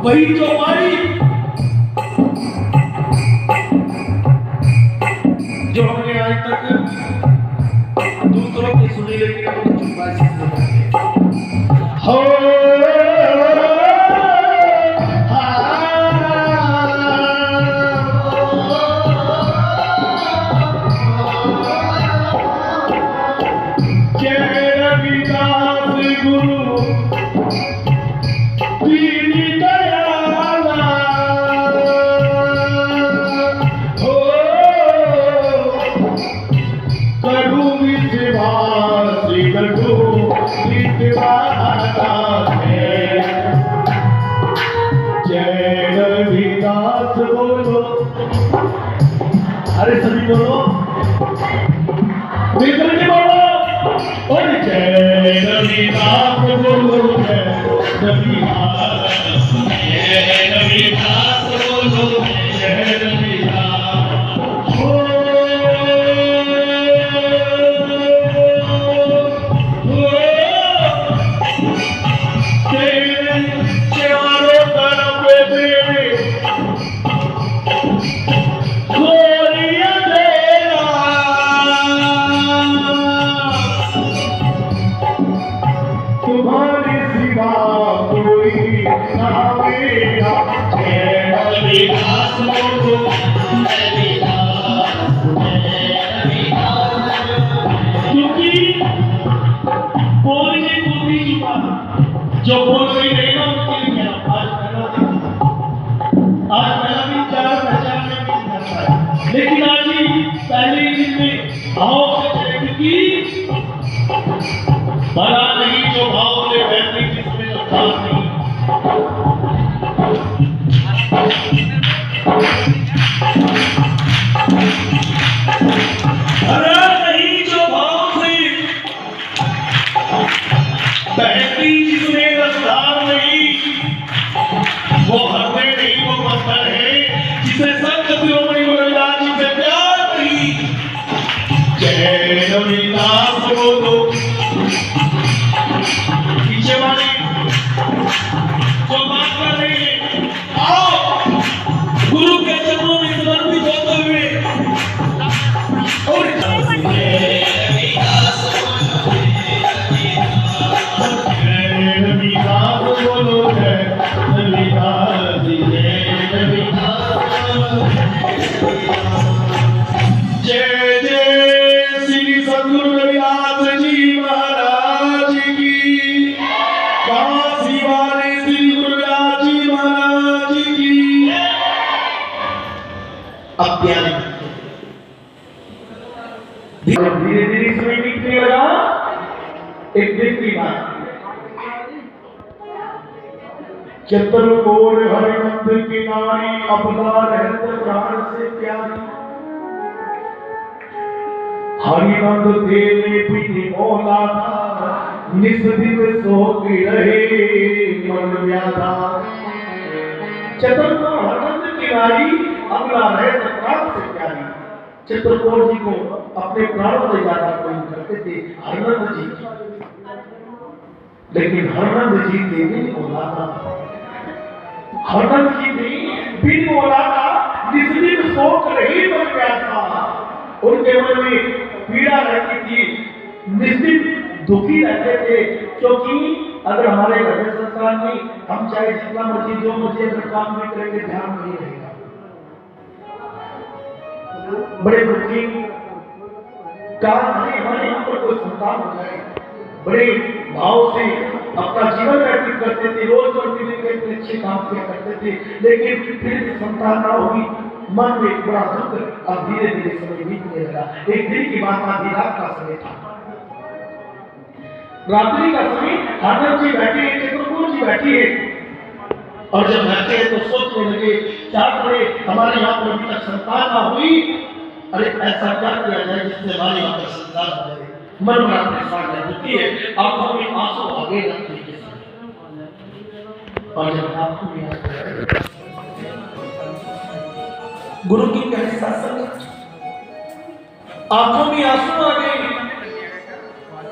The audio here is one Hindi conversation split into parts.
वही चौपाई जो हमने आज तक दूसरों की सुनी, लेकिन अपनी चौपाई से हो अरे सभी बोलो, मिलकर के बोलो, और जय रविदास बोलो, जय रविदास, जय रविदास बोलो, जय रविदास। जो बोल रही नहीं ना उनके लिए आज पहला दिन चार पहचान में नहीं करता है, लेकिन आज ही पहले ही दिन में भाव से चले, क्योंकि भला नहीं जो भाव से बैठने जिसमें रफ्तार नहीं। भला नहीं जो भाव से बैठती जिसमें रफ्तार नहीं, वो हरने नहीं, वो पत्थर है जिसे संत शिरोमणि गुरुदास जी से प्यार नहीं। जय रविदास बोलो, पीछे वाले जो बात कर रहे हैं, आओ गुरु के चरणों में समर्पित होते हुए और जय जय श्री सद्गुरु रविदास जी महाराज की, काशी वाले श्री गुरुदास जी महाराज की। अब प्यारे धीरे धीरे इसमें निकलने लगा एक दिन की बात। चित्रकूट हरिमंद की नारी अपना रहते प्राण से प्यारी, हरिमंद तेरे पीने मोला था, निस दिन सो के रहे मन व्याधा। चित्रकूट हरिमंद की नारी अपना रहते प्राण से प्यारी, चित्रकूट जी को अपने प्राणों से ज्यादा प्रेम करते थे हरिमंद जी की, लेकिन हरिमंद जी देवी ने बोला था, हरनंद जी बिन बोला था, जिस दिन शोक नहीं बन गया था, उनके मन में पीड़ा रहती थी, निश्चित दुखी रहते थे, क्योंकि अगर हमारे घर में संस्कार नहीं, हम चाहे जितना मर्जी जो मर्जी अगर काम भी करेंगे ध्यान नहीं रहेगा। बड़े दुखी कारण हमारे यहाँ पर कोई संतान हो जाए, बड़े भाव से अपना जीवन व्यतीत करते थे, रोज प्रतिदिन के अच्छे काम किया करते थे, लेकिन फिर भी संतान ना हुई, मन में बड़ा दुख। अब धीरे धीरे समय बीतने लगा। एक दिन की बात, आधी रात का समय था, रात्रि का समय। हरनंद जी बैठे हैं, चित्रकूट जी बैठी है, और जब बैठे हैं तो सोचने लगे क्या करें, हमारे यहाँ पर अभी तक संतान ना हुई, अरे ऐसा क्या किया जाए जिससे हमारे यहाँ पर संतान हो जाए। मन बड़ा परेशान है, दुखी है, आप हमें आंसू आगे रखते हैं, और जब आपको भी गुरु की कहे सत्संग, आंखों में आंसू आ गए,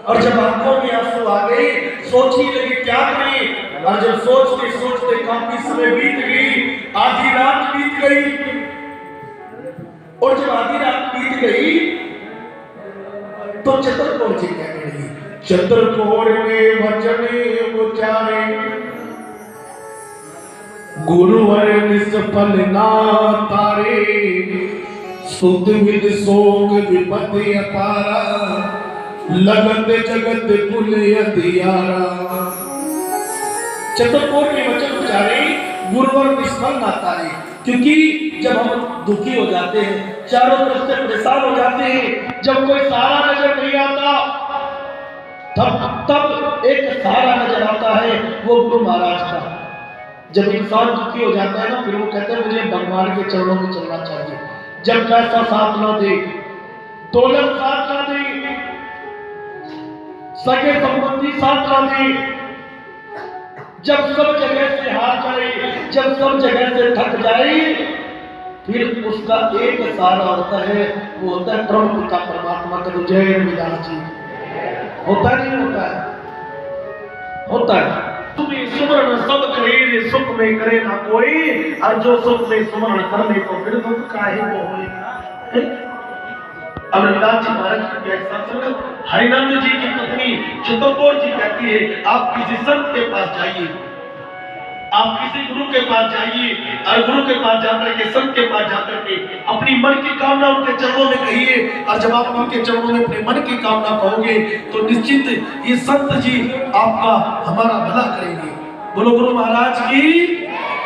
और जब आंखों में आंसू आ गए, सोचने लगे क्या करें, और जब सोचते सोचते काफी समय बीत गई, आधी रात बीत गई। और जब आधी रात बीत गई तो चतुर्कोर जी कहने लगी, चतुर्कोर ने वचन उचारे, गुरुवर निष्फल ना तारे, सुध विद सोग विपत्ति अपारा, लगत जगत कुल अधियारा। चतुर्कोर के वचन उचारे, गुरुवर निष्फल ना तारे, क्योंकि जब हम दुखी हो जाते हैं, चारों तरफ से परेशान हो जाते हैं, जब कोई सहारा नजर नहीं आता, तब एक सहारा नजर आता है, वो गुरु महाराज का। जब इंसान दुखी हो जाता है ना, फिर वो कहते हैं मुझे भगवान के चरणों में चलना चाहिए। जब पैसा साथ ना दे, दौलत साथ ना दे, सगे संबंधी साथ ना दे, जब सब जगह से हार जाए, जब सब जगह से थक जाए, फिर उसका एक सहारा होता है, वो होता है ब्रह्म पिता परमात्मा का। जय रविदास जी। होता नहीं होता है? होता है। तुम्हें सुमरण सब करे, सुख में करे ना कोई, और जो सुख में सुमरण कर ले तो फिर दुख काहे को होए। अब रविदास जी महाराज की व्याख्या सुनो। हरिनंद जी की पत्नी चतुर्कोर जी कहती है, आप किसी संत के पास जाइए, आप किसी गुरु के पास जाइए, और गुरु के पास जाकर के, संत के पास जाकर के अपनी मन की कामना उनके चरणों में कहिए। और जब आप उनके चरणों में अपने मन की कामना कहोगे तो निश्चित ये संत जी आपका हमारा भला करेंगे। बोलो गुरु महाराज की,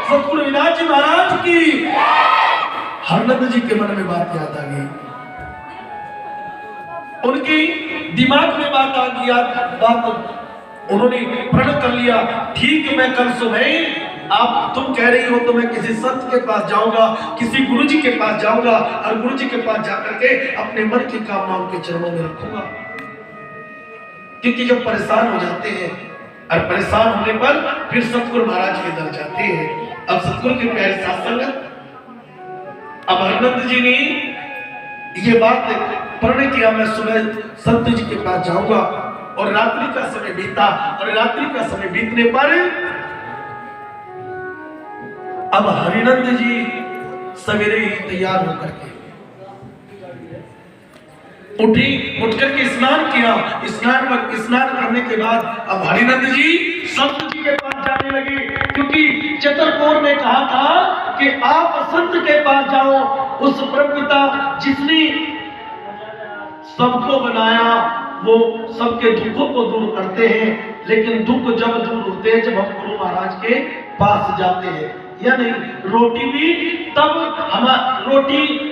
सतगुरु रविदास जी महाराज की। हरनंद जी के मन में बात याद आ गई, उनकी दिमाग में बात आ गई, उन्होंने प्रण कर लिया, ठीक मैं कल सुबह आप तुम कह रही हो तो मैं किसी संत के पास जाऊंगा, किसी गुरु जी के पास जाऊंगा, और गुरु जी के पास जाकर के अपने मन की कामना उनके चरणों में रखूंगा। क्योंकि जब परेशान हो जाते हैं और परेशान होने पर फिर सतगुरु महाराज के दर जाते हैं। अब सतगुरु के प्यारे साथ संगत, अब हरनंद जी ने ये बात प्रण किया, मैं सुबह संत जी के पास जाऊंगा। और रात्रि का समय बीता, और रात्रि का समय बीतने पर अब हरिनंद जी सवेरे ही तैयार होकर के उठ करके स्नान किया। स्नान करने के बाद अब हरिनंद जी संत जी के पास जाने लगे, क्योंकि चतुर्कोर ने कहा था कि आप संत के पास जाओ, उस परमपिता जिसने सबको बनाया वो सबके दुखों को दूर करते हैं। लेकिन दुख जब दूर होते हैं जब हम गुरु महाराज के पास जाते हैं, या नहीं? रोटी भी तब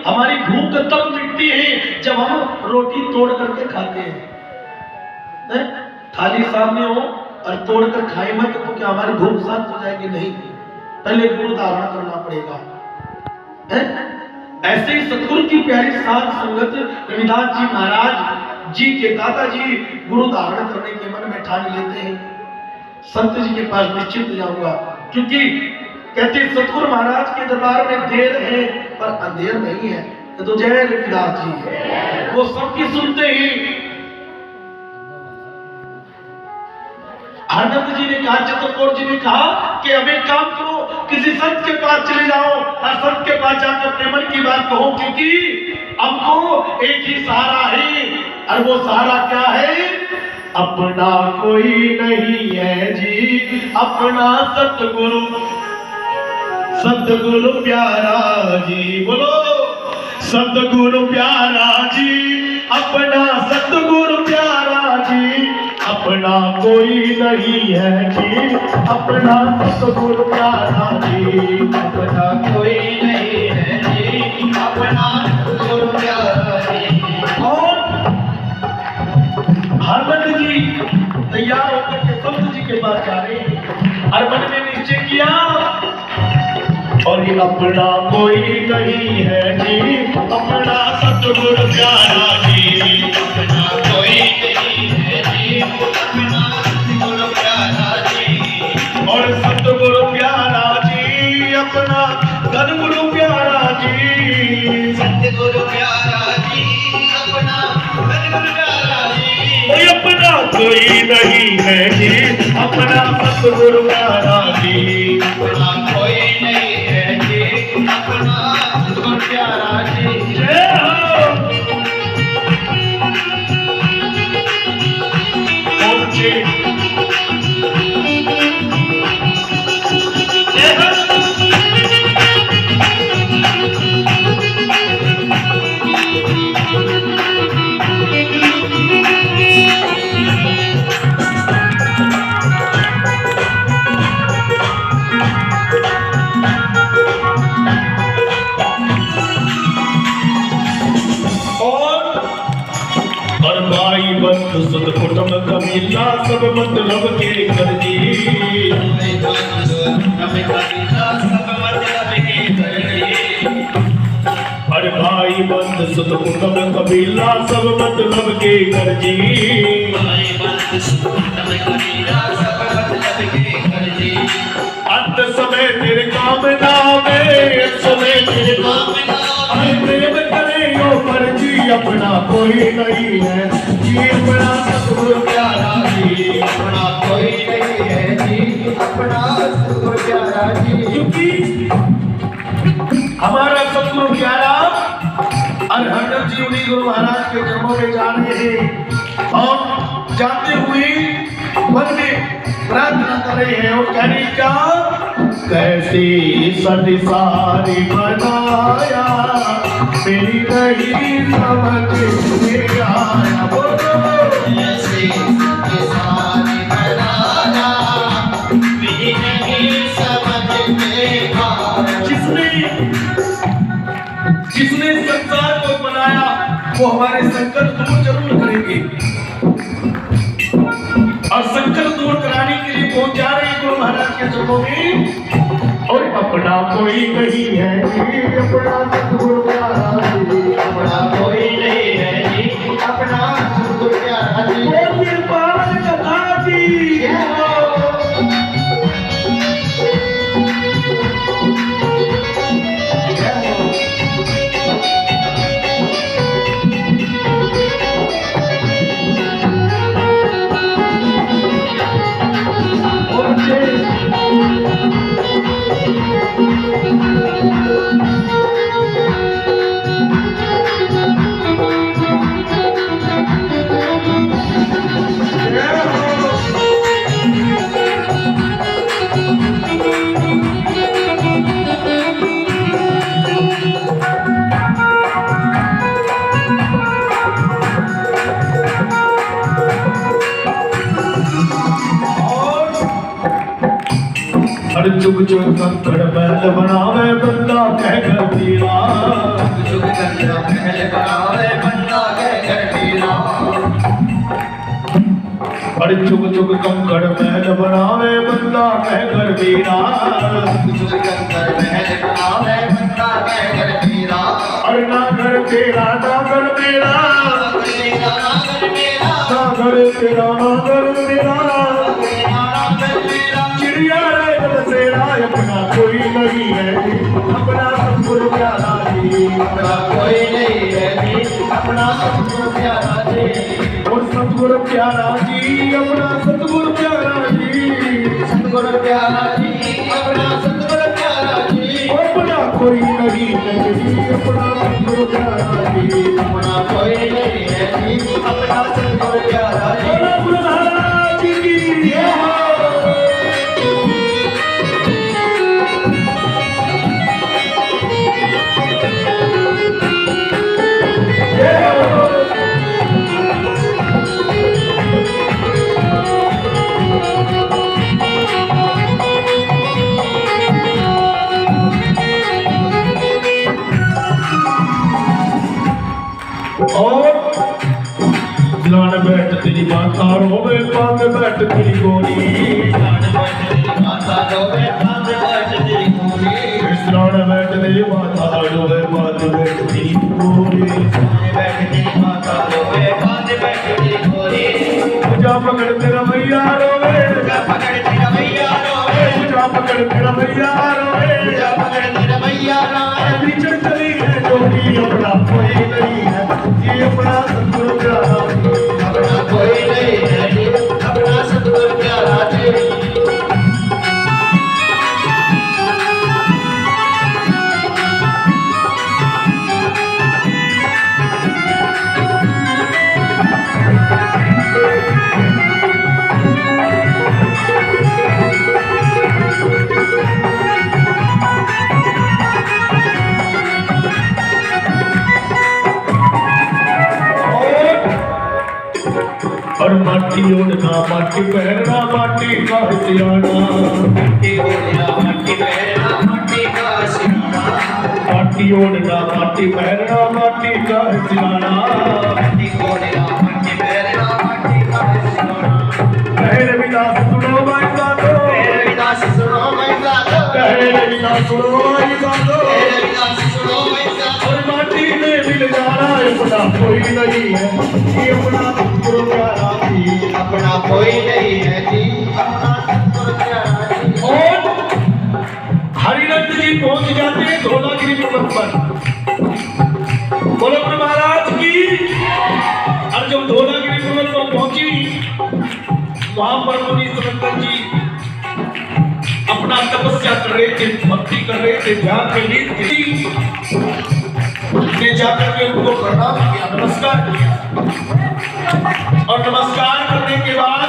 हमारी भूख तब मिटती है जब हम रोटी तोड़ करके खाते हैं। थाली सामने हो और तोड़ कर खाए मत तो क्या हमारी भूख शांत हो जाएगी? नहीं, पहले गुरु धारणा करना पड़ेगा। ऐसे ही सतगुरु की प्यारी साध संगत रविदास जी महाराज जी के दादाजी गुरु धारण करने के मन में ठान लेते हैं, संत जी के पास निश्चित जाऊंगा, क्योंकि कहते सतगुरु महाराज के दरबार में देर है पर अंधेर नहीं है। तो जय रविदास जी, वो सबकी सुनते ही हरनंद जी ने कहा, चतुर्कोर जी ने कहा कि अब एक काम करो, किसी संत के पास चले जाओ और संत के पास जाकर अपने मन की बात कहो, क्योंकि हमको एक ही सहारा है, और वो सहारा क्या है? अपना कोई नहीं है जी, अपना सतगुरु, सतगुरु प्यारा जी। बोलो सतगुरु प्यारा जी, अपना सतगुरु प्यारा जी, अपना कोई नहीं है जी, अपना सतगुरु प्यारा जी, अपना कोई नहीं है जी, अपना सतगुरु प्यारा जी। और हरनंद जी तैयार होकर के संत जी के पास जा रहे हैं, और मन में निश्चय किया, और ये अपना कोई नहीं है जी, अपना सतगुरु प्यारा जी, अपना कोई नहीं है जी, अपना सतगुरु प्यारा जी। और सतगुरु प्यारा जी अपना धनगुरु प्यारा जी, सतगुरु प्यारा जी अपना धनगुरु प्यारा जी। अपना कोई नहीं है जी, अपना सतगुरु प्यारा जी, अपना सुत कुटुंब कबीला सब मतलब के कर जी। अरे भाई बंद सुत कुटुंब कबीला सब मतलब के कर जी। अंत समय तेरे काम ना में समय तेरे काम ना प्रेम करे यो पर जी अपना कोई नहीं है जी अपना सतगुरु प्यारा जी अपना कोई नहीं है जी अपना सतगुरु प्यारा जी। क्योंकि हमारा सतगुरु प्यारा अरहंत जी उन्हीं गुरु महाराज के चरणों में जा रहे हैं और जाते हुए मन में प्रार्थना कर रहे हैं और कह रहे क्या कैसे संसारी बनाया मेरी नहीं समझ में आया बोलो कैसे संसारी बनाया मेरी नहीं समझ में आया। जिसने संसार को बनाया वो हमारे संकट दूर जरूर करेंगे और संकट दूर कराने के लिए पहुंच जा रहे हैं गुरु महाराज के चरणों में। और अपना कोई नहीं है अपना सतगुरु प्यारा जी अपना कोई नहीं है जी अपना सतगुरु प्यारा जी। बोलिए पावन कथा जी। जुग जुग कंकड़ महल बनावे बंदा कह कर तेरा जुग कंकड़ महल बनावे बंदा कह कर तेरा। अरे जुग जुग कंकड़ महल बनावे बंदा कह कर तेरा जुग कंकड़ महल बनावे बंदा कह कर तेरा। अरे ना घर तेरा ना घर मेरा ना घर मेरा ना घर तेरा ना घर मेरा चिड़िया अपना कोई नहीं है अपना सतगुरु प्यारा जी अपना कोई नहीं है अपना सतगुरु प्यारा जी और सतगुरु प्यारा जी अपना सतगुरु प्यारा जी सतगुरु प्यारा जी अपना सतगुरु प्यारा जी अपना कोई नहीं है अपना सतगुरु प्यारा जी अपना कोई नहीं है अपना सतगुरु प्यारा जी। गुरु महाराज की लान बैठ तेरी माता रोवे पांग बैठ तेरी गोरी लान बैठ तेरी माता रोवे पांग बैठ तेरी गोरी लान बैठ तेरी माता रोवे पांग बैठ तेरी गोरी बैठ तेरी माता रोवे पांग बैठ तेरी गोरी पूजा पकड़ तेरा भैया रोवे पूजा पकड़ तेरा भैया रोवे पूजा पकड़ तेरा भैया रोवे पूजा पकड़ तेरा भैया रोवे बिछड़ चली है गोरी अपना कोई नहीं है ये अपना सतगुरु प्यारा अपना कोई नहीं है अपना सतगुरु प्यारा जी। और माटी ओढ़ना माटी पहनना माटी का सियाना माटी ओढ़ना माटी पहनना माटी का सियाना माटी ओढ़ना माटी पहनना माटी का सियाना माटी ओढ़ना माटी पहनना माटी विकास सुनो भाई साधो, और माटी में मिल जाना अपना कोई नहीं है, ये अपना गुरु प्यारा जी, अपना कोई नहीं है जी, अपना सतगुरु प्यारा जी। और हरिनंद जी पहुंच जाते हैं धौलागिरी पर्वत पर। बोलो गुरु महाराज की। और जब धौलागिरी पर्वत पर पहुंची, वहां पर मुनि सुनंदन जी अपना तपस्या कर रहे थे, भक्ति कर रहे थे, ध्यान में लीन थे। ने जाकर के उनको प्रणाम किया, नमस्कार किया, और नमस्कार करने के बाद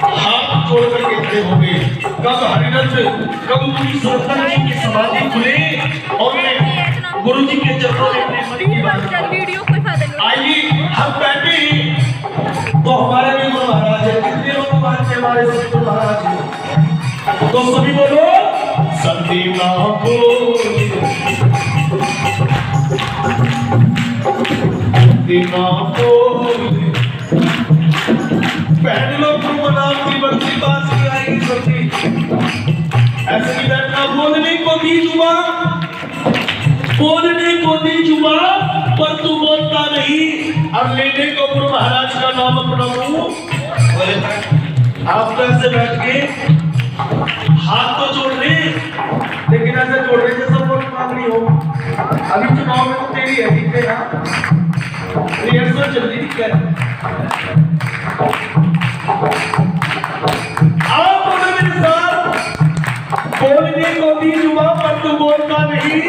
हाथ जोड़ कर कहते होंगे, कब हरिनंद, कब मुनि सुनंदन जी की समाधि खुले और गुरु जी के चरणों में अपने मन की बात आइए हम बैठे, तो हमारे भी गुरु महाराज है। कितने लोग मानते हमारे गुरु महाराज हैं? तो सभी बोलो सती ना बोले, सती ना बोले। पहले लोग गुरु महाराज की बंसी बांसी आएगी सती, ऐसे ही बैठना। बोलने को दी जुबा, बोलने को दी जुबा, पर तू बोलता नहीं, और लेने को गुरु महाराज का नाम अपना मुंह। आप तो ऐसे बैठ के हाथ तो जोड़ रहे, लेकिन ऐसे जोड़ रहे जैसे वोट मांगनी हो। अभी चुनाव में तो तेरी है, ठीक है ना, रिहर्सल चल रही है। आप बोलो मेरे साथ, बोलने को दी जुबा पर तू बोलता नहीं,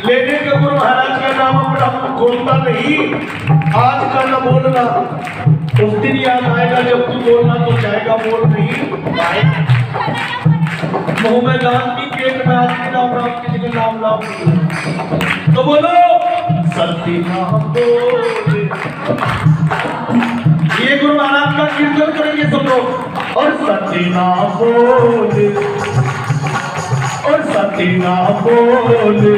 लेने का गुरु महाराज का नाम अपना खोलता नहीं। आज का न बोलना उस दिन याद आएगा जब तू बोलना तो जाएगा, बोल नहीं मुंह में दान की, पेट में आदमी नाम राम की जगह नाम लाओ। तो बोलो सती नाम बोले। ये गुरु महाराज का कीर्तन करेंगे सब लोग, और सती नाम बोले, और सती नाम बोले,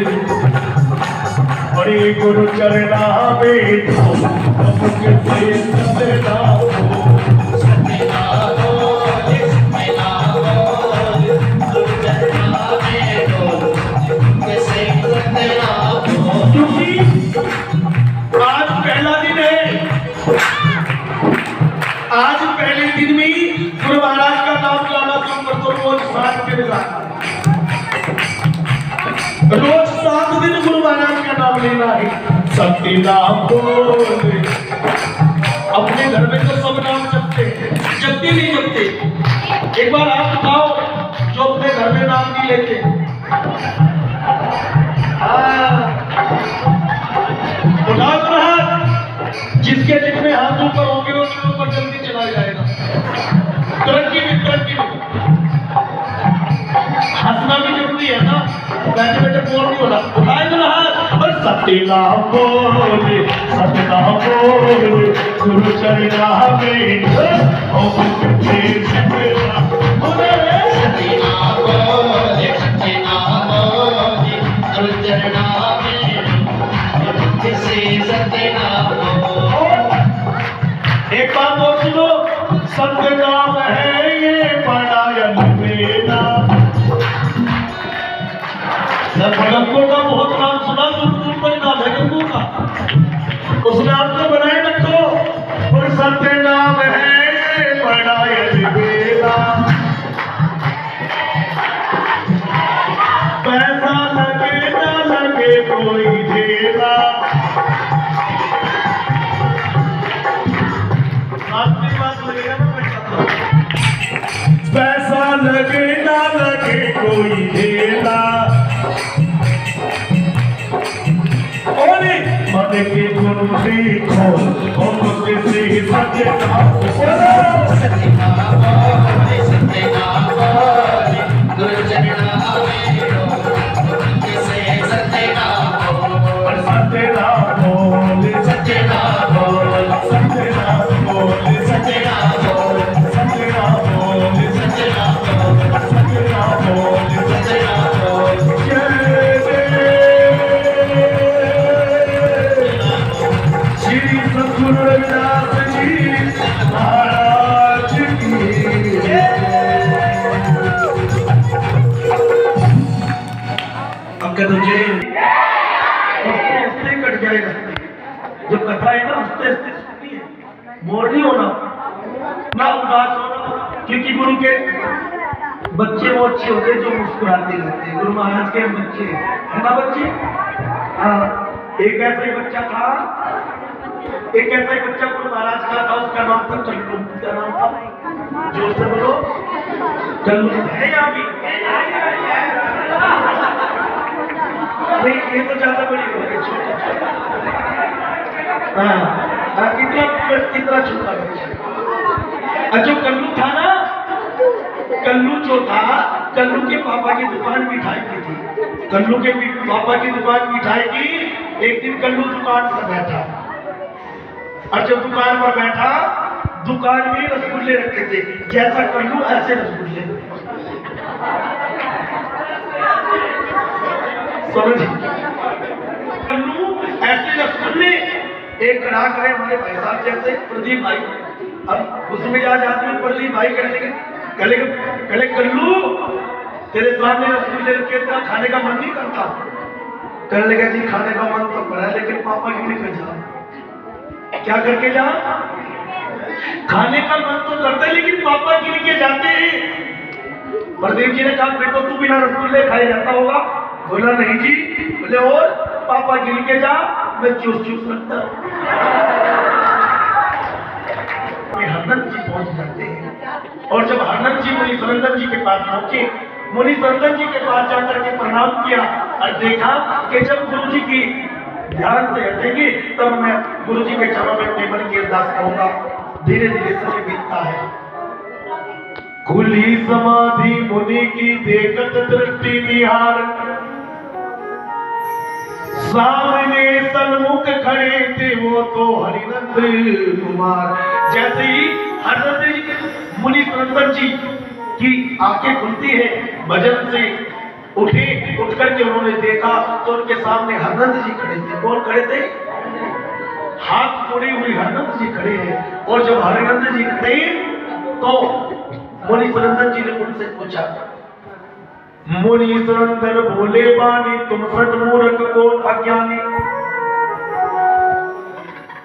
हरि गुरु चरणा में आज पहला दिन है, आज पहले दिन में गुरु महाराज का नाम लाना शुरू कर दो। रोज 7 दिन लाना, रोज 7 दिन गुरु महाराज का नाम लेना है। सती नाम बोले। अपने घर में तो सब नाम जपते, जपते नहीं जपते? एक बार आप बताओ जो अपने घर में नाम नहीं लेते। उठाओ तो हाथ, जिसके जितने हाथ ऊपर होंगे उसके ऊपर जल्दी चला जाएगा। तरक्की में, तरक्की में हंसना भी जरूरी है ना, बैठे बैठे बोल नहीं होना। उठाए तो हाथ, और सती नाम बोले, सती नाम बोले, गुरु चरणा में ओ सती नाम बोले, सती नाम बोले, सती नाम बोले, गुरु चरणा में किसी सती नाम बोले। एक बात और सुनो, सत्य नाम है ये पढ़ायन बेना। गंगों का बहुत नाम सुना, दूर पर नाम है गंगों का, उस नाम को बनाए रखो। और सत्य नाम है ये पढ़ायन बेना, पैसा लगे ना लगे कोई देना। पैसा लगे ना लगे कोई देना, मन के गुरु सीखो, किसी सत्य नाम बोलो, सत्य नाम बोले, सत्य नाम बोले, गुरु चरणा में किसी सत्य नाम बोले, सत्य नाम बोले, सत्य नाम बोले, सत्य नाम बोले, सत्य नाम बोले, सत्य नाम बोले, सत्य नाम बोले, सत्य नाम बोले, सत्य नाम बोले। श्री सद्गुरु रविदास जी महाराज की जय। अंकल तुझे हंसते हंसते कट जाए रास्ते। जो कथा है ना हंसते हंसते सुननी है, बोर नहीं होना ना उदास होना, क्योंकि गुरु के बच्चे वो अच्छे होते जो मुस्कुराते रहते हैं। गुरु महाराज के बच्चे है ना बच्चे। हाँ, एक ऐसा ही बच्चा था, एक ऐसा ही बच्चा गुरु महाराज का था, उसका नाम था कल्लू। क्या नाम था? जोर से बोलो। कल्लू है यहाँ भी? नहीं, ये तो ज्यादा बड़ी हो गई, छोटा। हाँ, कितना छोटा बच्चा। जो कल्लू था ना, कल्लू जो था, कल्लू के पापा की दुकान मिठाई की थी। कल्लू के पापा की दुकान मिठाई की। एक दिन कल्लू दुकान पर बैठा, और जब दुकान पर बैठा, दुकान में रसगुल्ले रखे थे। जैसा कल्लू ऐसे रसगुल्ले, समझ? कल्लू ऐसे रसगुल्ले। एक ग्राहक है हमारे भाई साहब जैसे, प्रदीप भाई। अब उसमें आज आदमी प्रदीप भाई कहने लगे, कले कल्लू तेरे सामने रसगुल्ले रखे, तेरा खाने का मन नहीं करता? कहने लगा जी खाने का मन तो बड़ा है, लेकिन पापा क्यों नहीं कर जा? क्या करके जा? खाने का मन तो करता है, लेकिन पापा क्यों नहीं जाते हैं? प्रदीप जी ने कहा बेटो तू बिना रसगुल्ले खाए जाता होगा? बोला नहीं जी। बोले और पापा गिर के जा, मैं चूस चूस लगता हूँ। हरनंद जी पहुंच जाते हैं, और जब हरनंद जी मुनि सुनंदन जी के पास पहुंचे, मुनि सुनंदन जी के पास जाकर के प्रणाम किया और देखा कि जब गुरु जी की ध्यान से हटेंगे तब मैं गुरु जी के चरणों में अपने मन की अरदास करूंगा। धीरे धीरे समय बीतता है। खुली समाधि मुनि की देखत दृष्टि निहार, सामने सन्मुख खड़े थे वो तो हरिनंद कुमार। जैसे ही हरनंद मुनि सुनंदन जी की आंखें खुलती है, भजन से उठ करके उन्होंने देखा तो उनके सामने हरनंद जी खड़े थे। कौन खड़े थे? हाथ जोड़े हुए हरनंद जी खड़े हैं। और जब हरनंद जी खड़े तो मुनि सुनंदन जी ने उनसे पूछा, मुनि सुनंदन भोले बानी तुम सट मूर्ख कौन अज्ञानी,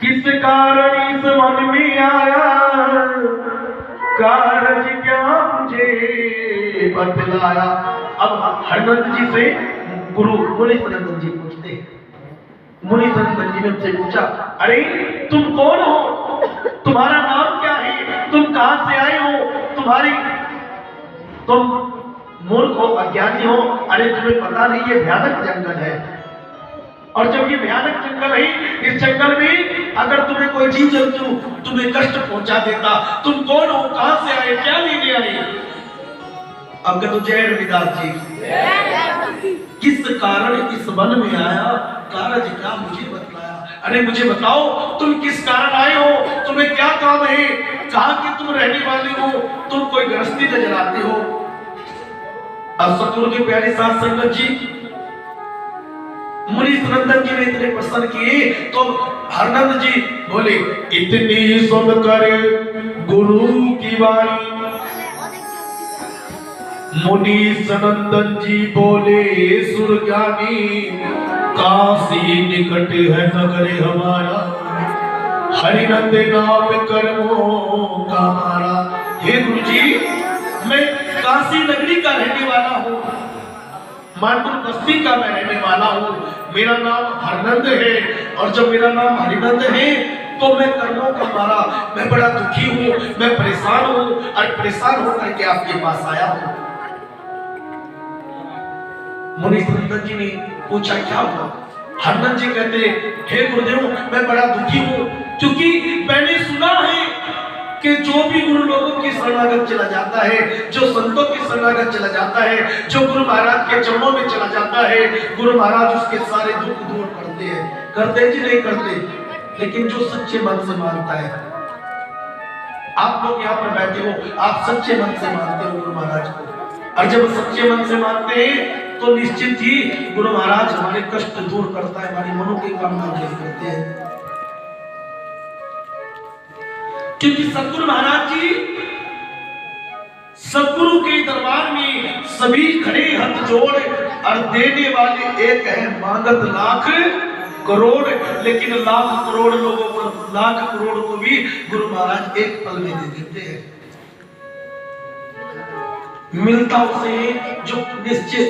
किस कारण इस मन में आया, कारज क्या मुझे बतलाया। अब हरनंद जी से गुरु मुनि सुनंदन जी पूछते, मुनि सुनंदन जी ने उनसे पूछा, अरे तुम कौन हो, तुम्हारा नाम क्या है, तुम कहां से आए हो, तुम मूर्ख हो, अज्ञानी हो, अरे तुम्हें पता नहीं ये भयानक जंगल है, और जब ये भयानक जंगल है, इस जंगल में अगर तुम्हें कोई जीव जंतु तुम्हें कष्ट पहुंचा देता, तुम कौन हो, कहां से आए, क्या लेने आए? अब तो जय रविदास जी, किस कारण इस वन में आया, कारज क्या मुझे बतलाया। अरे मुझे बताओ तुम किस कारण आए हो, तुम्हें क्या काम है, कहां की तुम रहने वाले हो, तुम कोई गृहस्थी नजर आते हो। अब सतगुरु की प्यारी साथ संगत जी मुनि सुनंदन जी ने इतने प्रसन्न किए तो हरनंद जी बोले, इतनी सुनकर गुरु की वाणी मुनि सुनंदन जी बोले, सुरज्ञानी काशी निकट है नगर हमारा, हरिनंद नाम कर्मों का हमारा। हे गुरु जी, मैं काशी नगरी का रहने वाला हूँ, मानपुर बस्ती का मैं रहने वाला हूँ, मेरा नाम हरनंद है, और जब मेरा नाम हरिनंद है तो मैं कर्मों का मारा, मैं बड़ा दुखी हूँ, मैं परेशान हूँ, और परेशान होकर के आपके पास आया हूँ। मुनि सुनंदन जी ने पूछा क्या हुआ? हरनंद जी कहते, हे गुरुदेव मैं बड़ा दुखी हूँ, क्योंकि मैंने सुना है कि जो भी गुरु लोगों की शरणागत चला जाता है, जो संतों की शरणागत चला जाता है, जो गुरु महाराज के चरणों में चला जाता है, गुरु महाराज उसके सारे दुख दूर करते हैं। करते जी नहीं करते, लेकिन जो सच्चे मन से मानता है। आप लोग यहाँ पर बैठे हो, आप सच्चे मन से मानते हो गुरु महाराज को, और जब सच्चे मन से मानते हैं तो निश्चित ही गुरु महाराज हमारे कष्ट दूर करता है, हमारी मनों की कामना पूरी करते हैं। क्योंकि सतगुरु महाराज जी सतगुरु के दरबार में सभी खड़े हाथ जोड़ और देने वाले एक है, मांगत लाख करोड़, लेकिन लाख करोड़ लोगों को, लाख करोड़ को भी गुरु महाराज एक पल में दे देते हैं। मिलता उसे जो निश्चय,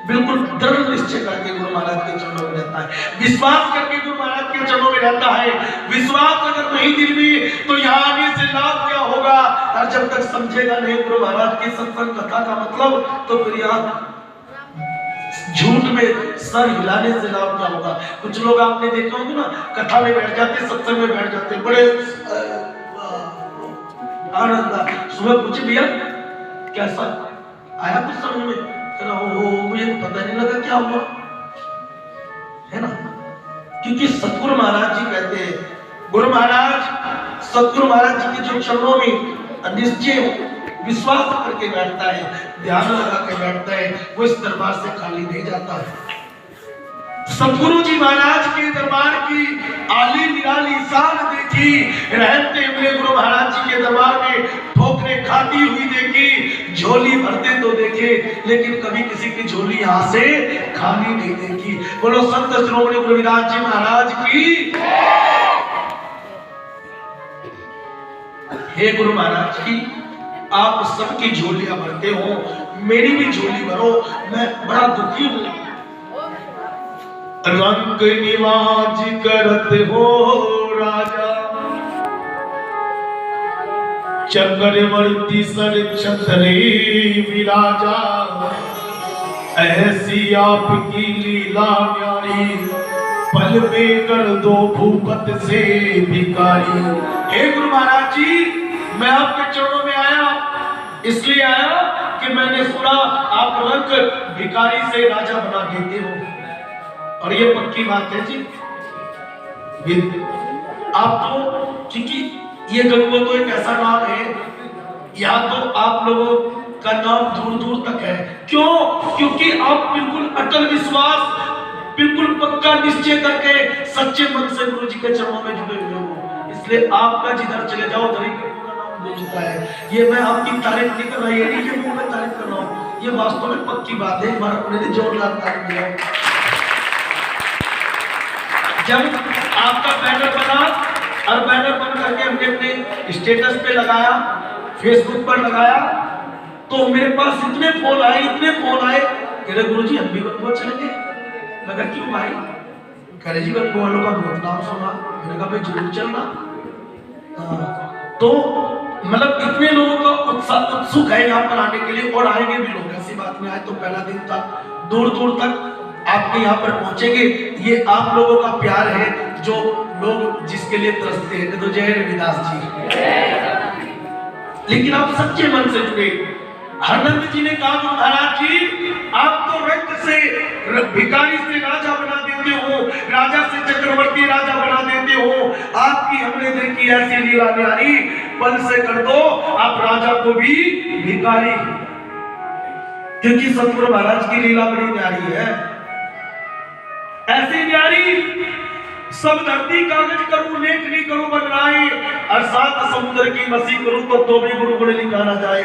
बिल्कुल दृढ़ निश्चय करके गुरु महाराज के चरणों में रहता है, विश्वास करके गुरु महाराज के चरणों में रहता है। विश्वास अगर नहीं दिल में तो यहाँ आने से लाभ क्या होगा, और जब तक समझेगा नहीं गुरु महाराज की सत्संग कथा का मतलब, तो फिर यहाँ झूठ में सर हिलाने से लाभ क्या होगा। कुछ लोग आपने देखा होंगे ना, कथा में बैठ जाते, सत्संग में बैठ जाते, बड़े आनंद। सुबह पूछे भैया कैसा आया कुछ समझ में, मुझे पता नहीं लगा क्या हुआ, है ना। क्योंकि सतगुरु महाराज जी कहते हैं, गुरु महाराज सतगुरु महाराज जी के जो चरणों में निश्चय विश्वास करके बैठता है, ध्यान लगा के बैठता है, वो इस दरबार से खाली नहीं जाता है। सतगुरु जी महाराज के दरबार की आली निराली शान देखी, रहते हुए गुरु महाराज जी के दरबार में ठोकरें खाती हुई देखी, झोली भरते तो देखे, लेकिन कभी किसी की झोली यहाँ से खाली नहीं देखी। बोलो संत श्रोमणी गुरु रविदास जी महाराज की। हे गुरु महाराज की, आप सबकी झोलियां भरते हो, मेरी भी झोली भरो, मैं बड़ा दुखी हूं। रंग निवाज करत हो राजा, चक्रवर्ती सर छतरे विराजा, ऐसी आपकी लीला न्यारी, पल में कर दो भूपत से भिखारी। हे गुरु महाराज जी, मैं आपके चरणों में आया, इसलिए आया कि मैंने सुना आप रंग भिखारी से राजा बना देते हो, और ये पक्की बात है जी। आप तो, क्योंकि ये गंगो तो एक ऐसा नाम है, या तो आप लोगों का नाम दूर दूर तक है। क्यों? क्योंकि आप बिल्कुल अटल विश्वास, बिल्कुल पक्का निश्चय करके सच्चे मन से गुरु जी के चरणों में जुड़े हुए हो, इसलिए आपका जिधर चले जाओ उधर ही हो चुका है। ये मैं आपकी तारीफ नहीं कर रहा, ये नहीं कि मुंह में तारीफ कर रहा हूँ, ये वास्तव में पक्की बात है। मैंने जोरदार तारीफ किया। जब आपका बैनर बना और बैनर बन करके हमने अपने स्टेटस पे लगाया, फेसबुक पर लगाया, तो मेरे पास इतने फोन आए, इतने फोन आए, तेरे गुरुजी हम भी गंगोर चलेंगे। मैं कहा क्यों भाई? कह जी गंगोर वालों का बहुत नाम सुना। मैंने कहा भाई जरूर चलना। तो मतलब इतने लोगों का उत्सुक है यहाँ पर आने के लिए, और आएंगे भी लोग। ऐसी बात नहीं, आज तो पहला दिन था, दूर दूर तक आपके यहाँ पर पहुंचेंगे। ये आप लोगों का प्यार है जो लोग जिसके लिए तरसते हैं। तो जय रविदास जी। लेकिन आप सच्चे मन से जुड़े। हरनंद जी ने कहा गुरु महाराज जी, आप तो रक्त से भिखारी से राजा बना देते हो, राजा से चक्रवर्ती राजा बना देते हो। आपकी हमने देखी ऐसी लीला न्यारी, पल से कर दो आप राजा को भी भिखारी। क्योंकि सतगुरु महाराज की लीला बड़ी न्यारी है, ऐसी न्यारी। सब धरती कागज करूं, लेखनी करूं बनराए, और सात समुद्र की मसी करूं तो भी गुरु गुण लिखा ना जाए।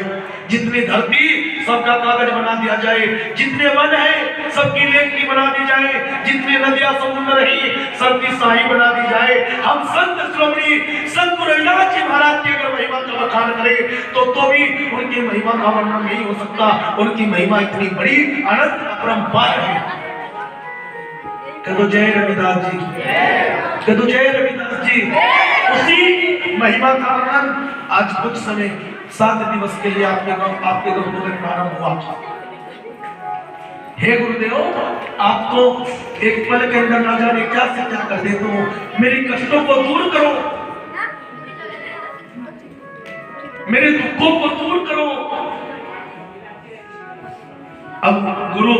जितनी धरती सबका कागज बना दिया जाए, जितने वन है सबकी लेखनी बना दी जाए, जितने नदियां समुद्र है सबकी शाही बना दी जाए। हम संत श्रोमणी संत गुरु रविदास जी महाराज की अगर महिमा का बखान करें तो भी उनकी महिमा का वर्णन नहीं हो सकता। उनकी महिमा इतनी बड़ी अनंत अपरंपार है। कहो जय रविदास जी, कहो जय रविदास जी। उसी महिमा का वर्णन आज कुछ समय 7 दिवस के लिए आपके गंगों में प्रारंभ हुआ। हे गुरुदेव, आप तो एक पल के अंदर ना जाने क्या से क्या कर देते हो। मेरी कष्टों को दूर करो, मेरे दुखों को दूर करो। अब गुरु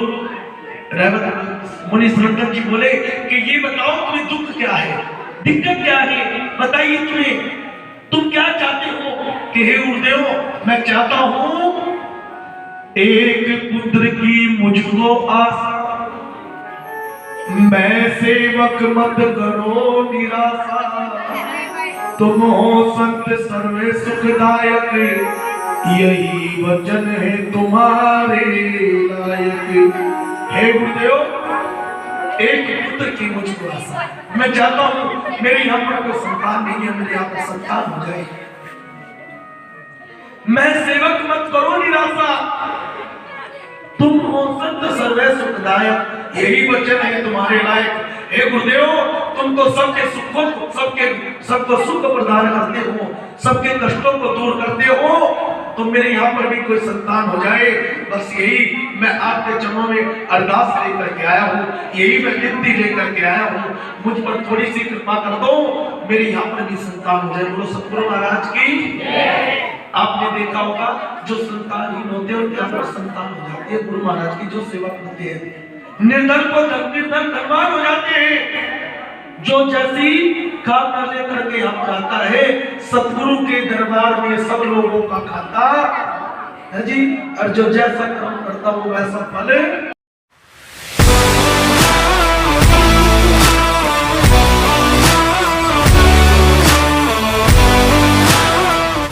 मुनि सुरंदर जी बोले कि ये बताओ तुम्हें दुख क्या है, दिक्कत क्या है, बताइए तुम्हें, तुम क्या चाहते हो। कि हे गुरुदेव, मैं चाहता हूं एक पुत्र की मुझको आशा, मैं सेवक मत करो निराशा, तुम हो संत सर्वे सुखदायक, यही वचन है तुम्हारे लायक। हे गुरुदेव, एक पुत्र की मुझको आशा है। मैं चाहता हूं मेरे यहाँ पर कोई संतान नहीं है, मेरे यहाँ पर संतान हो जाए। मैं सेवक मत करो निराशा, तुम हो सत्य सर्वे सुखदायक, यही वचन है तुम्हारे लायक। हे गुरुदेव, तुम तो सबके सुखों को सबको सुख प्रदान करते हो, सबके कष्टों को दूर करते हो। तो मेरे यहाँ पर भी कोई संतान हो जाए, बस यही मैं आपके चरणों में अरदास लेकर के आया हूँ, यही मैं विनती लेकर के आया हूँ। मुझ पर थोड़ी सी कृपा कर दो, मेरे यहाँ पर भी संतान हो जाए। बोलो सतगुरु महाराज की। आपने देखा होगा जो संतानहीन होते हैं उनके यहाँ पर संतान हो जाती है। गुरु महाराज की जो सेवा करते हैं, निर्धन को निर्धन धनवान हो जाते हैं। जो जैसी कामना लेकर के हम जाता है, सतगुरु के दरबार में सब लोगों का खाता है जी। और जो जैसा कर्म करता वो वैसा फल